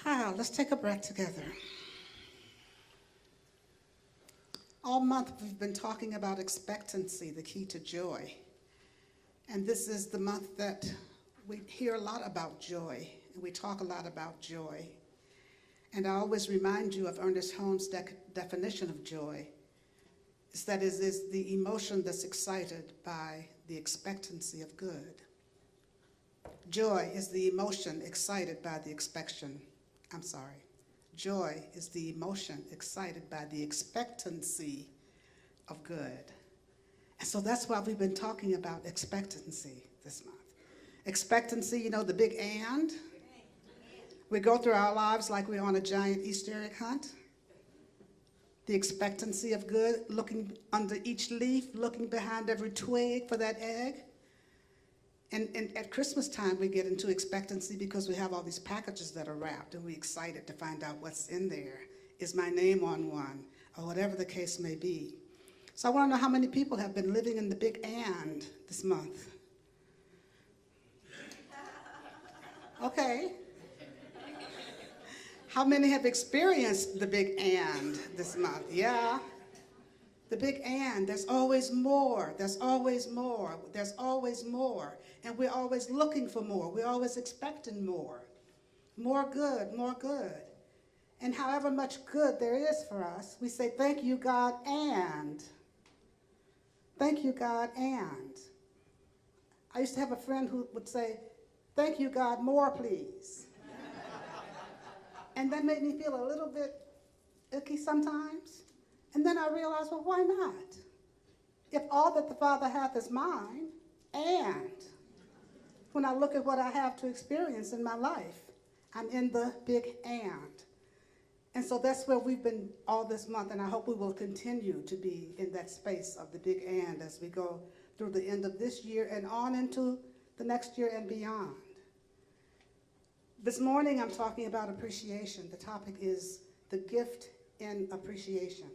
Let's take a breath together. All month we've been talking about expectancy, the key to joy. And this is the month that we hear a lot about joy, and we talk a lot about joy. And I always remind you of Ernest Holmes' definition of joy. Is that it is the emotion that's excited by the expectancy of good. Joy is the emotion excited by the Joy is the emotion excited by the expectancy of good. And so that's why we've been talking about expectancy this month. Expectancy, you know, the big and. We go through our lives like we're on a giant Easter egg hunt. The expectancy of good, looking under each leaf, looking behind every twig for that egg. And at Christmas time, we get into expectancy because we have all these packages that are wrapped, and we're excited to find out what's in there. Is my name on one? Or whatever the case may be. So I want to know how many people have been living in the big and this month. Okay. How many have experienced the big and this month? Yeah. The big and, there's always more, there's always more, there's always more. And we're always looking for more, we're always expecting more. More good, more good. And however much good there is for us, we say, thank you, God, and. Thank you, God, and. I used to have a friend who would say, thank you, God, more, please. And that made me feel a little bit icky sometimes. And then I realized, well, why not? If all that the Father hath is mine, and when I look at what I have to experience in my life, I'm in the big and. And so that's where we've been all this month, and I hope we will continue to be in that space of the big and as we go through the end of this year and on into the next year and beyond. This morning I'm talking about appreciation. The topic is the gift in appreciation.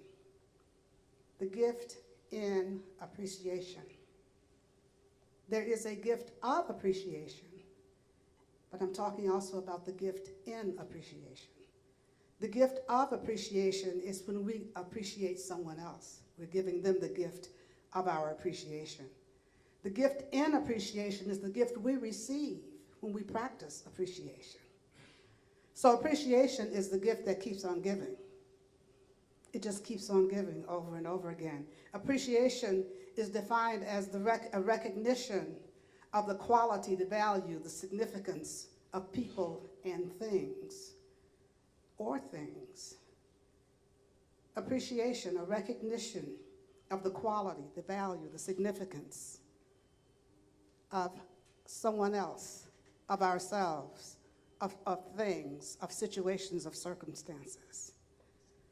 The gift in appreciation. There is a gift of appreciation, but I'm talking also about the gift in appreciation. The gift of appreciation is when we appreciate someone else. We're giving them the gift of our appreciation. The gift in appreciation is the gift we receive when we practice appreciation. So appreciation is the gift that keeps on giving. It just keeps on giving over and over again. Appreciation is defined as a recognition of the quality, the value, the significance of people and things, or things. Appreciation, a recognition of the quality, the value, the significance of someone else, of ourselves, of things, of situations, of circumstances.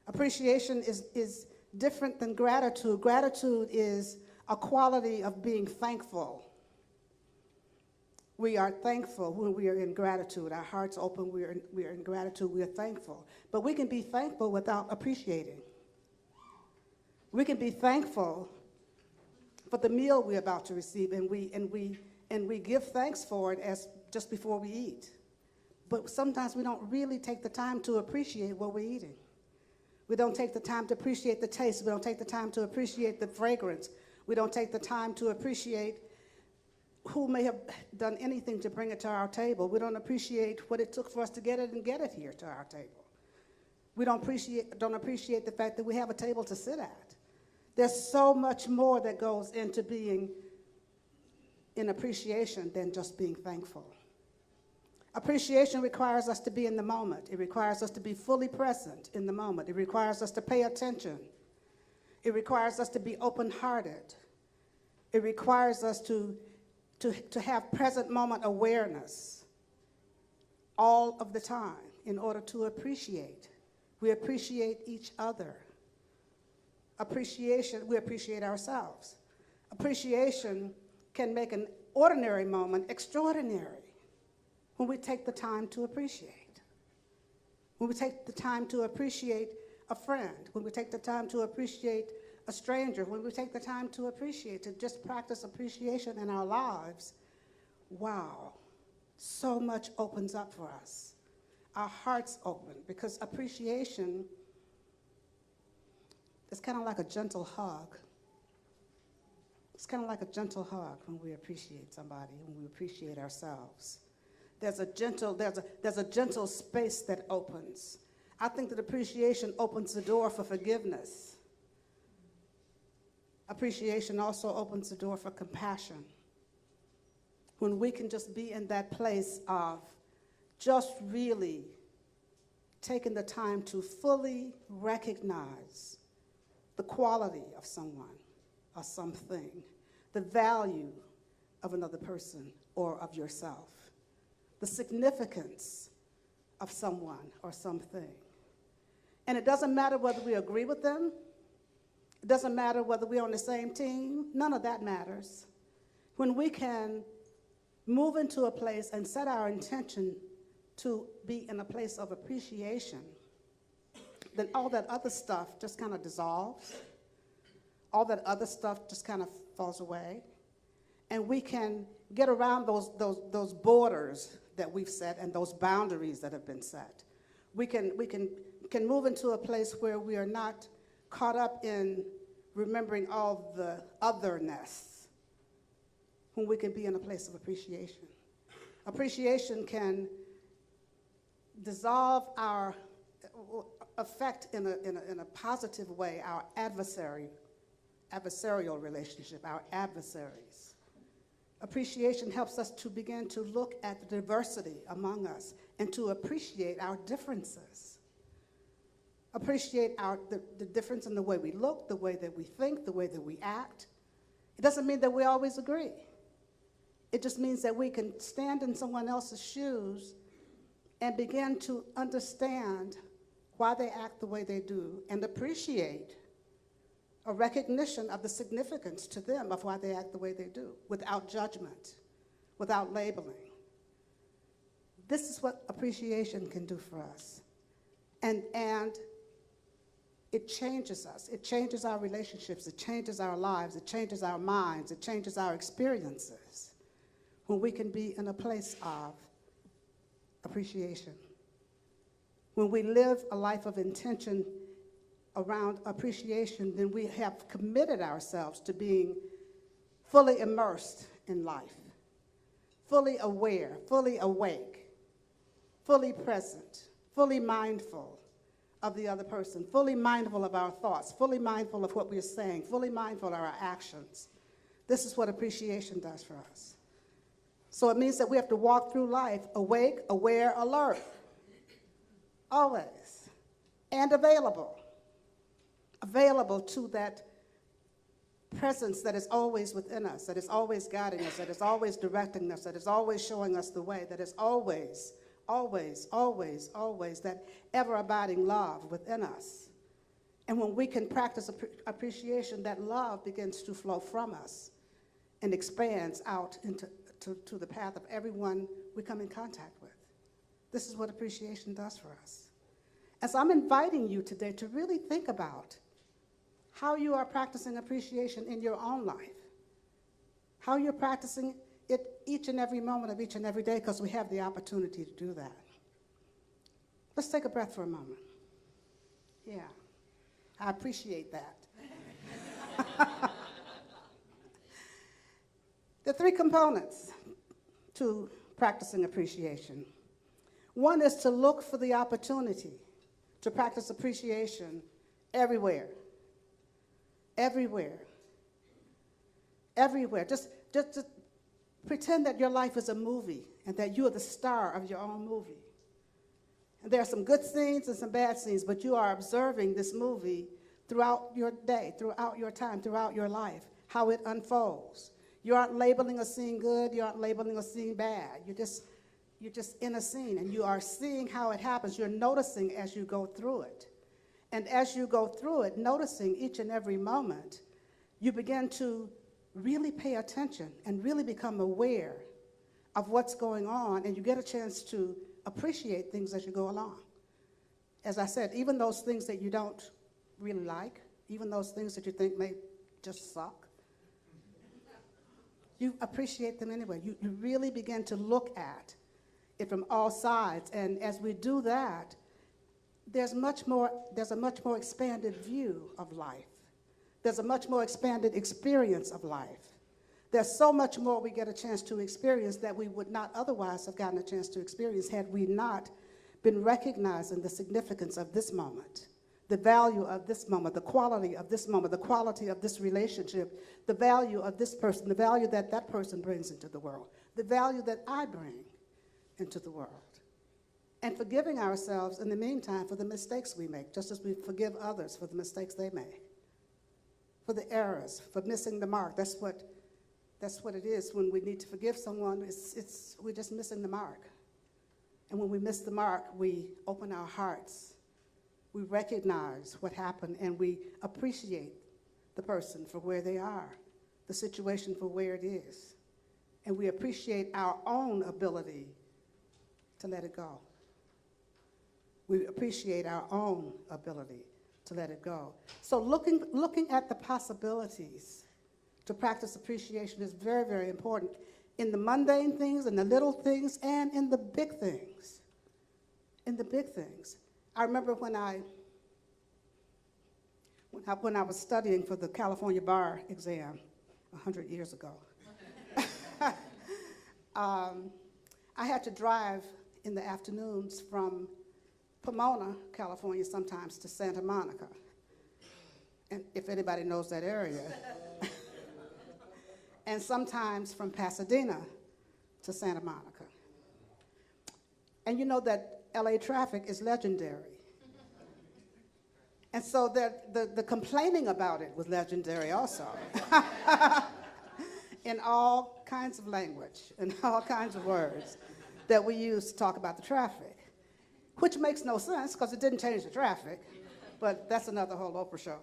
Appreciation is different than gratitude. Gratitude is a quality of being thankful. We are thankful when we are in gratitude. Our hearts open, we are in gratitude, we are thankful. But we can be thankful without appreciating. We can be thankful for the meal we're about to receive, and we give thanks for it as just before we eat. But sometimes we don't really take the time to appreciate what we're eating. We don't take the time to appreciate the taste. We don't take the time to appreciate the fragrance. We don't take the time to appreciate who may have done anything to bring it to our table. We don't appreciate what it took for us to get it and get it here to our table. We don't appreciate the fact that we have a table to sit at. There's so much more that goes into being in appreciation than just being thankful. Appreciation requires us to be in the moment. It requires us to be fully present in the moment. It requires us to pay attention. It requires us to be open-hearted. It requires us to have present moment awareness all of the time in order to appreciate. We appreciate each other. Appreciation, we appreciate ourselves. Appreciation can make an ordinary moment extraordinary. When we take the time to appreciate. When we take the time to appreciate a friend. When we take the time to appreciate a stranger. When we take the time to appreciate, to just practice appreciation in our lives, wow, so much opens up for us. our hearts open, because appreciation is kind of like a gentle hug. It's kind of like a gentle hug when we appreciate somebody, when we appreciate ourselves. There's a gentle space that opens. I think that appreciation opens the door for forgiveness. Appreciation also opens the door for compassion. When we can just be in that place of just really taking the time to fully recognize the quality of someone or something, the value of another person or of yourself, the significance of someone or something. And it doesn't matter whether we agree with them. It doesn't matter whether we're on the same team. None of that matters. When we can move into a place and set our intention to be in a place of appreciation, then all that other stuff just kind of dissolves. All that other stuff just kind of falls away. And we can get around those borders that we've set and those boundaries that have been set. We can move into a place where we are not caught up in remembering all the otherness, when we can be in a place of appreciation. Appreciation can dissolve our, affect in a positive way our adversarial relationship, our adversaries. Appreciation helps us to begin to look at the diversity among us and to appreciate our differences. Appreciate the difference in the way we look, the way that we think, the way that we act. It doesn't mean that we always agree. It just means that we can stand in someone else's shoes and begin to understand why they act the way they do and appreciate a recognition of the significance to them of why they act the way they do, without judgment, without labeling. This is what appreciation can do for us. And it changes us. It changes our relationships. It changes our lives. It changes our minds. It changes our experiences when we can be in a place of appreciation. When we live a life of intention around appreciation, then we have committed ourselves to being fully immersed in life, fully aware, fully awake, fully present, fully mindful of the other person, fully mindful of our thoughts, fully mindful of what we're saying, fully mindful of our actions. This is what appreciation does for us. So it means that we have to walk through life awake, aware, alert, always, and available to that presence that is always within us, that is always guiding us, that is always directing us, that is always showing us the way, that is always, always, always, always that ever-abiding love within us. And when we can practice appreciation, that love begins to flow from us and expands out into the path of everyone we come in contact with. This is what appreciation does for us. And so I'm inviting you today to really think about how you are practicing appreciation in your own life, how you're practicing it each and every moment of each and every day, because we have the opportunity to do that. Let's take a breath for a moment. Yeah, I appreciate that. There are three components to practicing appreciation. One is to look for the opportunity to practice appreciation everywhere. Everywhere. Everywhere. Just pretend that your life is a movie and that you are the star of your own movie. And there are some good scenes and some bad scenes, but you are observing this movie throughout your day, throughout your time, throughout your life, how it unfolds. You aren't labeling a scene good, you aren't labeling a scene bad. You're just in a scene, and you are seeing how it happens. You're noticing as you go through it. And as you go through it, noticing each and every moment, you begin to really pay attention and really become aware of what's going on, and you get a chance to appreciate things as you go along. As I said, even those things that you don't really like, even those things that you think may just suck, you appreciate them anyway. You really begin to look at it from all sides. And as we do that, there's a much more expanded view of life. There's a much more expanded experience of life. There's so much more we get a chance to experience that we would not otherwise have gotten a chance to experience had we not been recognizing the significance of this moment, the value of this moment, the quality of this moment, the quality of this relationship, the value of this person, the value that that person brings into the world, the value that I bring into the world. And forgiving ourselves in the meantime for the mistakes we make, just as we forgive others for the mistakes they make, for the errors, for missing the mark. That's what it is when we need to forgive someone. We're just missing the mark. And when we miss the mark, we open our hearts. We recognize what happened, and we appreciate the person for where they are, the situation for where it is. And we appreciate our own ability to let it go. We appreciate our own ability to let it go. So looking at the possibilities to practice appreciation is very, very important in the mundane things, in the little things, and in the big things. In the big things. I remember when I was studying for the California bar exam 100 years ago, I had to drive in the afternoons from Pomona, California, sometimes to Santa Monica. And if anybody knows that area. And sometimes from Pasadena to Santa Monica. And you know that LA traffic is legendary. And so the complaining about it was legendary also. In all kinds of language, in all kinds of words that we use to talk about the traffic. Which makes no sense because it didn't change the traffic, but that's another whole Oprah show.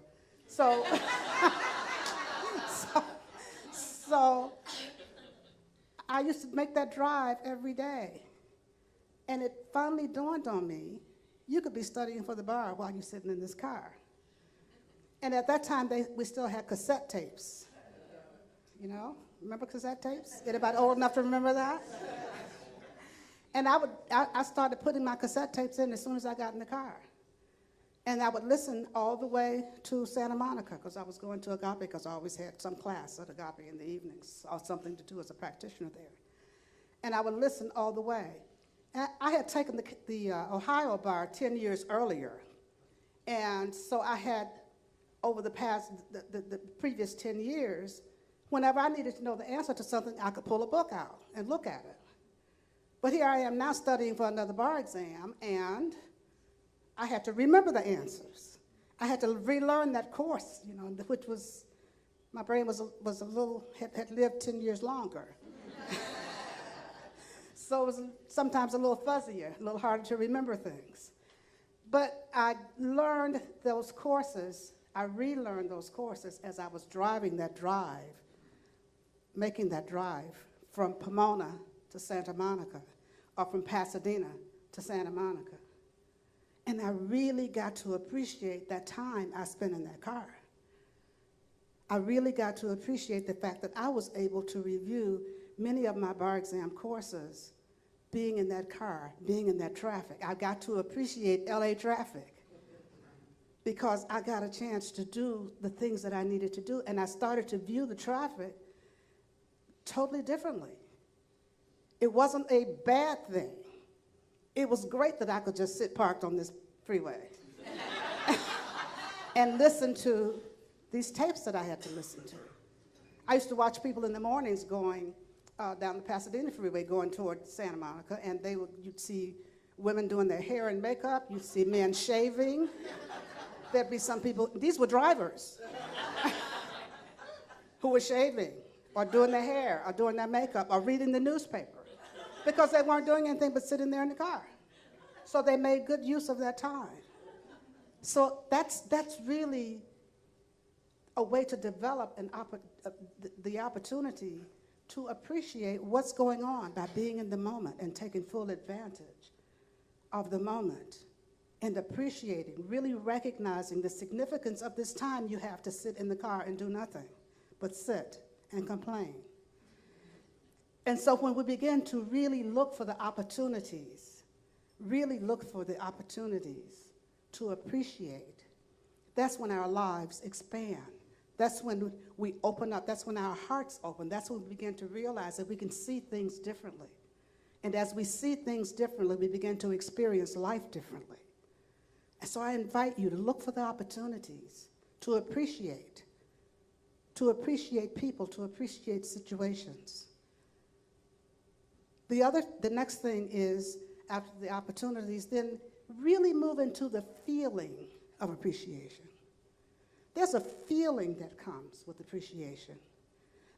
So, so I used to make that drive every day. And it finally dawned on me, you could be studying for the bar while you're sitting in this car. And at that time, we still had cassette tapes. You know, remember cassette tapes? Anybody old enough to remember that? And I started putting my cassette tapes in as soon as I got in the car. And I would listen all the way to Santa Monica, because I was going to Agape, because I always had some class at Agape in the evenings, or something to do as a practitioner there. And I would listen all the way. And I had taken the Ohio bar 10 years earlier. And so I had, over the previous 10 years, whenever I needed to know the answer to something, I could pull a book out and look at it. But here I am now studying for another bar exam, and I had to remember the answers. I had to relearn that course, you know, which was, my brain was a little, had lived 10 years longer. So it was sometimes a little fuzzier, a little harder to remember things. But I learned those courses, I relearned those courses as I was driving that drive, making that drive from Pomona to Santa Monica, or from Pasadena to Santa Monica. And I really got to appreciate that time I spent in that car. I really got to appreciate the fact that I was able to review many of my bar exam courses being in that car, being in that traffic. I got to appreciate LA traffic because I got a chance to do the things that I needed to do, and I started to view the traffic totally differently. It wasn't a bad thing. It was great that I could just sit parked on this freeway and listen to these tapes that I had to listen to. I used to watch people in the mornings going down the Pasadena freeway going toward Santa Monica, and you'd see women doing their hair and makeup, you'd see men shaving. There'd be some people, these were drivers, who were shaving, or doing their hair, or doing their makeup, or reading the newspaper, because they weren't doing anything but sitting there in the car. So they made good use of that time. So that's really a way to develop the opportunity to appreciate what's going on by being in the moment and taking full advantage of the moment and appreciating, really recognizing the significance of this time you have to sit in the car and do nothing but sit and complain. And so when we begin to really look for the opportunities, to appreciate, that's when our lives expand. That's when we open up. That's when our hearts open. That's when we begin to realize that we can see things differently. And as we see things differently, we begin to experience life differently. And so I invite you to look for the opportunities to appreciate people, to appreciate situations. The next thing is, after the opportunities, then really move into the feeling of appreciation. There's a feeling that comes with appreciation.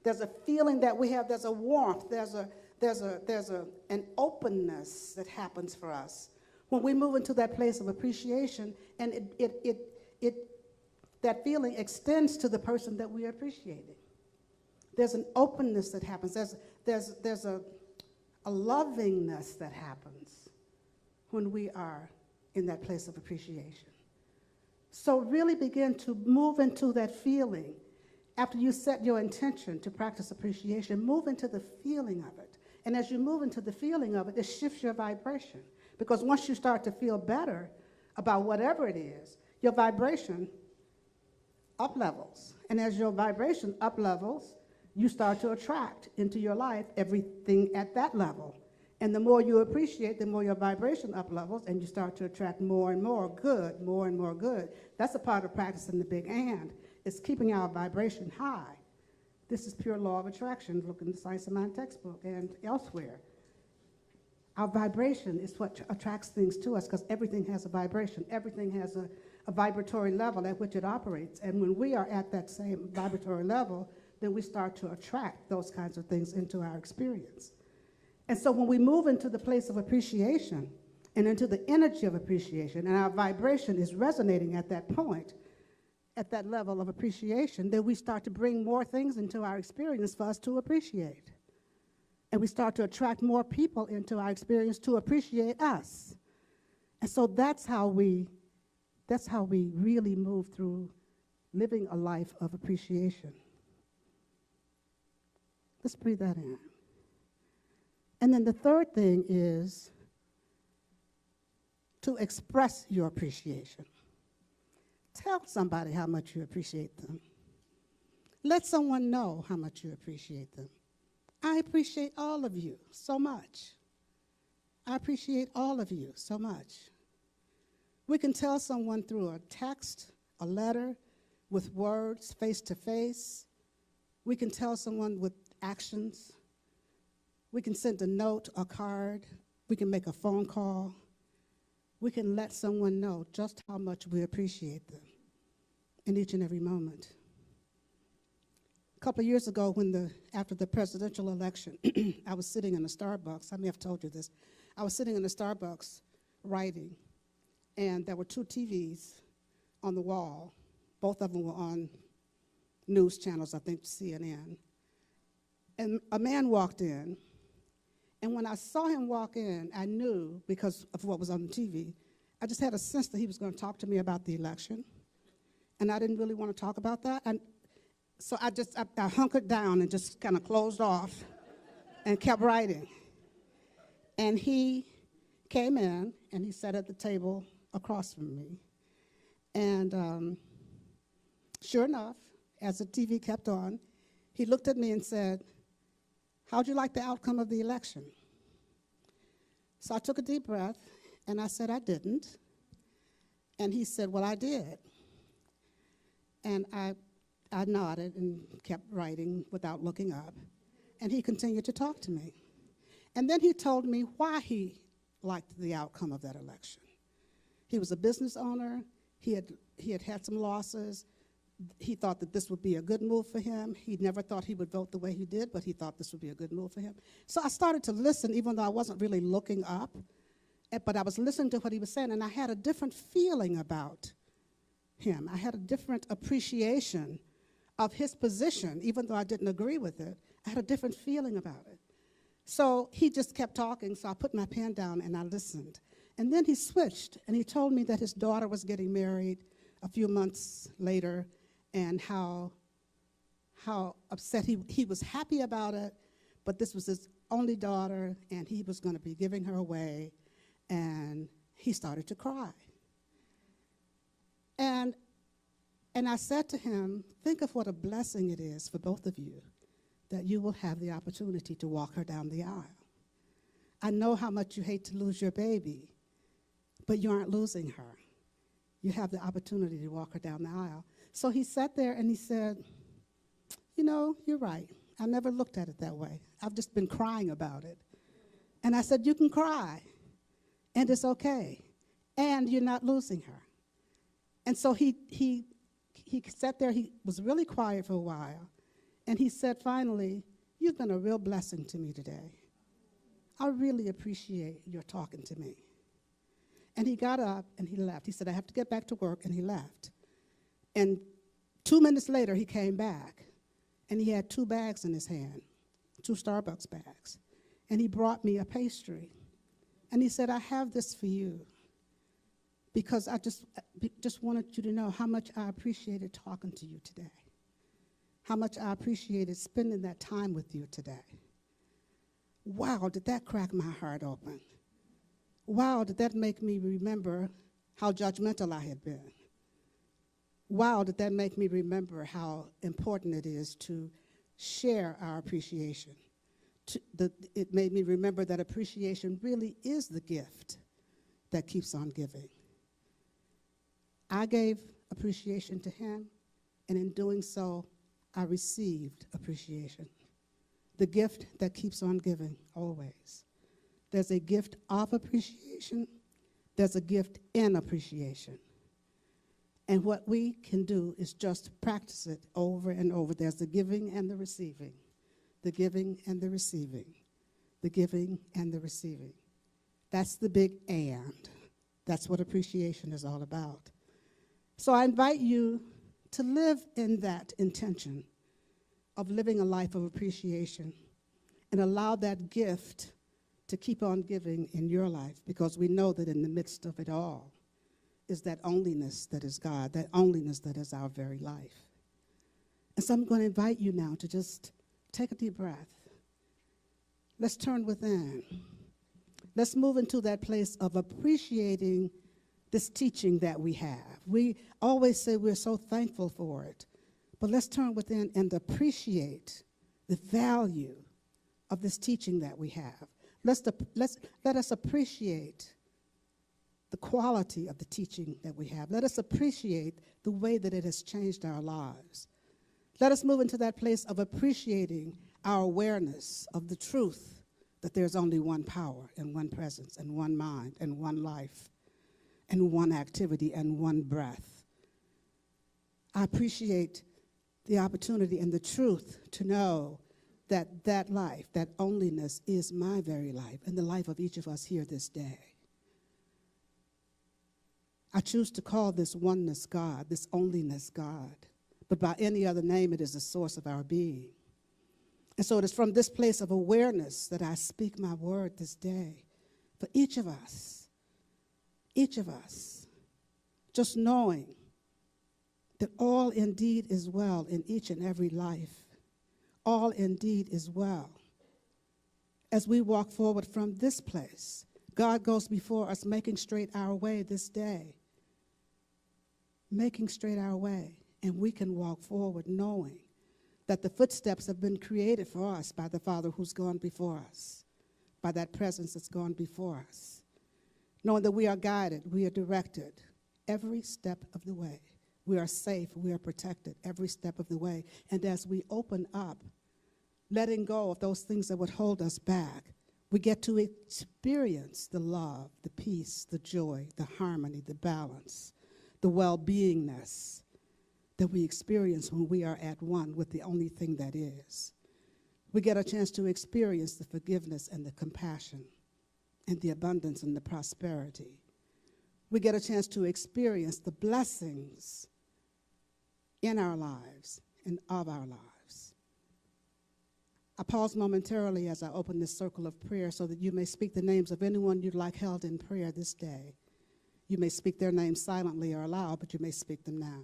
There's a feeling that we have, there's a warmth, there's an openness that happens for us when we move into that place of appreciation, and that feeling extends to the person that we are appreciating. There's an openness that happens. There's a lovingness that happens when we are in that place of appreciation. So really begin to move into that feeling. After you set your intention to practice appreciation, move into the feeling of it. And as you move into the feeling of it, it shifts your vibration. Because once you start to feel better about whatever it is, your vibration up levels. And as your vibration up levels, you start to attract into your life everything at that level. And the more you appreciate, the more your vibration up levels, and you start to attract more and more good, more and more good. That's a part of practicing the big and. It's keeping our vibration high. This is pure law of attraction. Look in the Science of Mind textbook and elsewhere. Our vibration is what attracts things to us, because everything has a vibration. Everything has a vibratory level at which it operates. And when we are at that same vibratory level, then we start to attract those kinds of things into our experience. And so when we move into the place of appreciation and into the energy of appreciation, and our vibration is resonating at that point, at that level of appreciation, then we start to bring more things into our experience for us to appreciate. And we start to attract more people into our experience to appreciate us. And so that's how we really move through living a life of appreciation. Let's breathe that in. And then the third thing is to express your appreciation. Tell somebody how much you appreciate them. Let someone know how much you appreciate them. I appreciate all of you so much. I appreciate all of you so much. We can tell someone through a text, a letter, with words, face to face. We can tell someone with actions. We can send a note, a card. We can make a phone call. We can let someone know just how much we appreciate them in each and every moment. A couple of years ago, after the presidential election, I was sitting in a Starbucks. I may have told you this. I was sitting in a Starbucks writing, and there were two TVs on the wall. Both of them were on news channels, I think CNN. And a man walked in, and when I saw him walk in, I knew, because of what was on the TV, I just had a sense that he was going to talk to me about the election. And I didn't really want to talk about that. So I hunkered down and just kind of closed off and kept writing. And he came in, and he sat at the table across from me. And sure enough, as the TV kept on, he looked at me and said, "How'd you like the outcome of the election?" So I took a deep breath, and I said, "I didn't." And he said, "Well, I did." And I nodded and kept writing without looking up. And he continued to talk to me. And then he told me why he liked the outcome of that election. He was a business owner. He had some losses. He thought that this would be a good move for him. He never thought he would vote the way he did, but he thought this would be a good move for him. So I started to listen, even though I wasn't really looking up, but I was listening to what he was saying, and I had a different feeling about him. I had a different appreciation of his position, even though I didn't agree with it. I had a different feeling about it. So he just kept talking, so I put my pen down and I listened. And then he switched, and he told me that his daughter was getting married a few months later, and how upset he was happy about it, but this was his only daughter, and he was going to be giving her away, and he started to cry. And I said to him, think of what a blessing it is for both of you that you will have the opportunity to walk her down the aisle. I know how much you hate to lose your baby, but you aren't losing her. You have the opportunity to walk her down the aisle. So he sat there and he said, you know, you're right. I never looked at it that way. I've just been crying about it. And I said, you can cry, and it's okay, and you're not losing her. And so he sat there. He was really quiet for a while, and he said, finally, you've been a real blessing to me today. I really appreciate your talking to me. And he got up and he left. He said, I have to get back to work, and he left. And 2 minutes later, he came back, and he had 2 bags in his hand, 2 Starbucks bags. And he brought me a pastry. And he said, I have this for you because I just wanted you to know how much I appreciated talking to you today, how much I appreciated spending that time with you today. Wow, did that crack my heart open. Wow, did that make me remember how judgmental I had been. Wow, did that make me remember how important it is to share our appreciation. It made me remember that appreciation really is the gift that keeps on giving. I gave appreciation to him, and in doing so, I received appreciation. The gift that keeps on giving, always. There's a gift of appreciation. There's a gift in appreciation. And what we can do is just practice it over and over. There's the giving and the receiving. The giving and the receiving. The giving and the receiving. That's the big and. That's what appreciation is all about. So I invite you to live in that intention of living a life of appreciation and allow that gift to keep on giving in your life, because we know that in the midst of it all is that onlyness that is God, that onlyness that is our very life. And so I'm going to invite you now to just take a deep breath. Let's turn within. Let's move into that place of appreciating this teaching that we have. We always say we're so thankful for it, but let's turn within and appreciate the value of this teaching that we have. Let us appreciate the quality of the teaching that we have. Let us appreciate the way that it has changed our lives. Let us move into that place of appreciating our awareness of the truth that there's only one power and one presence and one mind and one life and one activity and one breath. I appreciate the opportunity and the truth to know that that life, that onlyness, is my very life and the life of each of us here this day. I choose to call this oneness God, this onlyness God, but by any other name it is the source of our being. And so it is from this place of awareness that I speak my word this day for each of us, just knowing that all indeed is well in each and every life. All indeed is well. As we walk forward from this place, God goes before us, making straight our way this day. Making straight our way. And we can walk forward knowing that the footsteps have been created for us by the Father who's gone before us, by that presence that's gone before us. Knowing that we are guided, we are directed every step of the way. We are safe, we are protected every step of the way. And as we open up, letting go of those things that would hold us back, we get to experience the love, the peace, the joy, the harmony, the balance, the well-beingness that we experience when we are at one with the only thing that is. We get a chance to experience the forgiveness and the compassion and the abundance and the prosperity. We get a chance to experience the blessings in our lives and of our lives. I pause momentarily as I open this circle of prayer so that you may speak the names of anyone you'd like held in prayer this day. You may speak their names silently or aloud, but you may speak them now.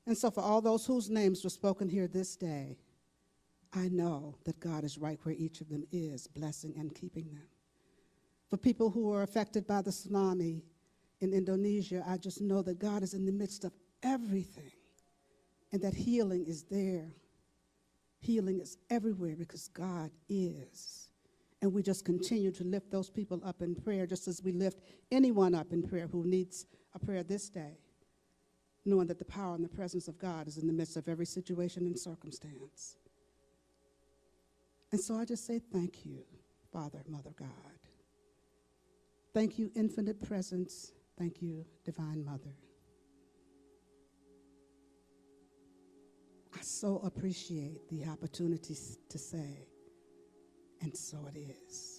And so for all those whose names were spoken here this day, I know that God is right where each of them is, blessing and keeping them. For people who are affected by the tsunami in Indonesia, I just know that God is in the midst of everything and that healing is there. Healing is everywhere because God is. And we just continue to lift those people up in prayer, just as we lift anyone up in prayer who needs a prayer this day, knowing that the power and the presence of God is in the midst of every situation and circumstance. And so I just say thank you, Father, Mother God. Thank you, infinite presence. Thank you, Divine Mother. I so appreciate the opportunities to say, and so it is.